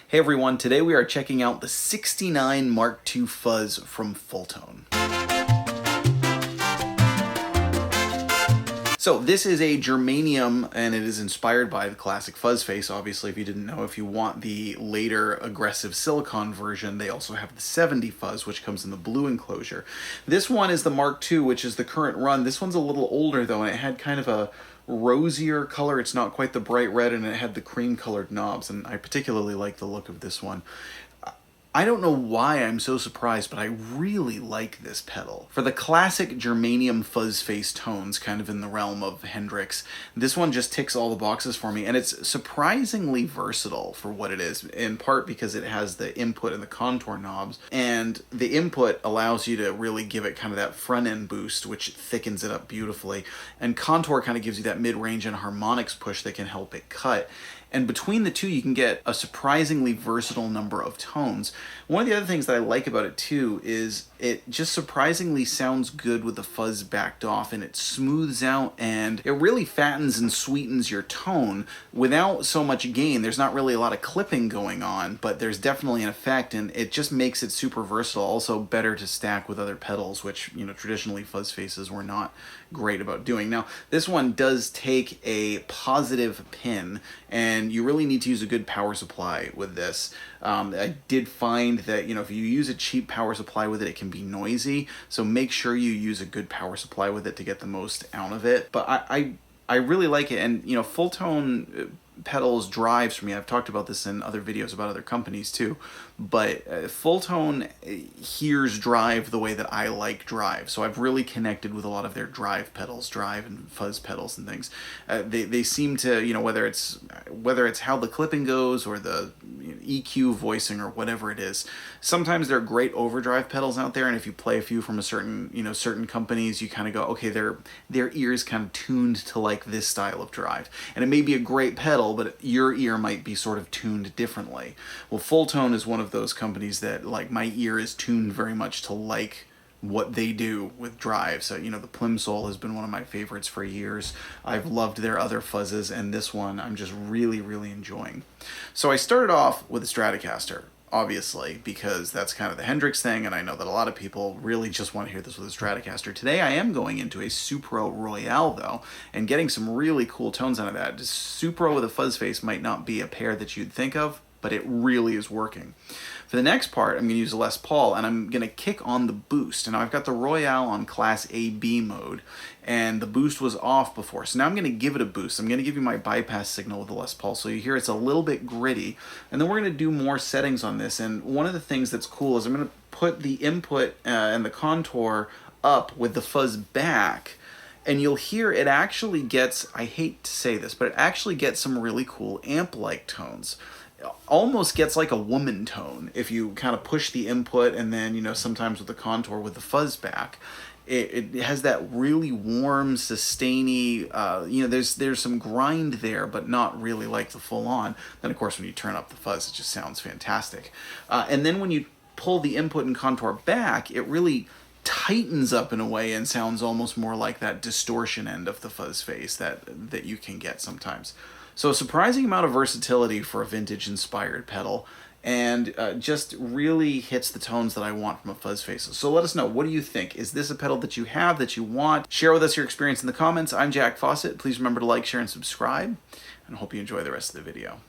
Hey everyone, today we are checking out the 69 Mark II Fuzz from Fulltone. So this is a germanium, and it is inspired by the classic Fuzz Face. Obviously, if you didn't know, if you want the later aggressive silicon version, they also have the 70 Fuzz, which comes in the blue enclosure. This one is the Mark II, which is the current run. This one's a little older though, and it had kind of a rosier color. It's not quite the bright red, and it had the cream colored knobs, and I particularly like the look of this one. I don't know why I'm so surprised, but I really like this pedal. For the classic Germanium Fuzz Face tones, kind of in the realm of Hendrix, this one just ticks all the boxes for me, and it's surprisingly versatile for what it is, in part because it has the input and the contour knobs, and the input allows you to really give it kind of that front end boost, which thickens it up beautifully, and contour kind of gives you that mid-range and harmonics push that can help it cut. And between the two, you can get a surprisingly versatile number of tones. One of the other things that I like about it too is it just surprisingly sounds good with the fuzz backed off, and it smooths out and it really fattens and sweetens your tone without so much gain. There's not really a lot of clipping going on, but there's definitely an effect, and it just makes it super versatile. Also better to stack with other pedals, which, you know, traditionally fuzz faces were not great about doing. Now, this one does take a positive pin, and you really need to use a good power supply with this. I did find that, you know, if you use a cheap power supply with it, it can be noisy, so make sure you use a good power supply with it to get the most out of it. But I really like it, and, you know, Fulltone pedals drives for me. I've talked about this in other videos about other companies too, but Fulltone hears drive the way that I like drive, so I've really connected with a lot of their drive pedals, drive and fuzz pedals and things. They seem to, you know, whether it's how the clipping goes or the EQ voicing or whatever it is, sometimes they're great overdrive pedals out there, and if you play a few from a certain companies, you kind of go, okay, their ears kind of tuned to like this style of drive, and it may be a great pedal, but your ear might be sort of tuned differently. Well, Fulltone is one of those companies that, like, my ear is tuned very much to like what they do with drive. So, you know, the Plimsoll has been one of my favorites for years. I've loved their other fuzzes, and this one I'm just really, really enjoying. So I started off with a Stratocaster, obviously, because that's kind of the Hendrix thing, and I know that a lot of people really just want to hear this with a Stratocaster. Today I am going into a Supro Royale though, and getting some really cool tones out of that. Supro with a fuzz face might not be a pair that you'd think of, but it really is working. For the next part, I'm going to use a Les Paul, and I'm going to kick on the boost. And now I've got the Royale on Class AB mode, and the boost was off before. So now I'm going to give it a boost. I'm going to give you my bypass signal with the Les Paul, so you hear it's a little bit gritty. And then we're going to do more settings on this. And one of the things that's cool is I'm going to put the input and the contour up with the fuzz back, and you'll hear it actually gets, I hate to say this, but it actually gets some really cool amp-like tones. Almost gets like a woman tone if you kind of push the input, and then, you know, sometimes with the contour with the fuzz back, it has that really warm, sustainy, you know, there's some grind there, but not really like the full on. Then of course when you turn up the fuzz, it just sounds fantastic. And then when you pull the input and contour back, it really tightens up in a way and sounds almost more like that distortion end of the fuzz face that you can get sometimes. So a surprising amount of versatility for a vintage inspired pedal, and just really hits the tones that I want from a fuzz face. So let us know, what do you think? Is this a pedal that you have, that you want? Share with us your experience in the comments. I'm Jack Fossett. Please remember to like, share, and subscribe, and I hope you enjoy the rest of the video.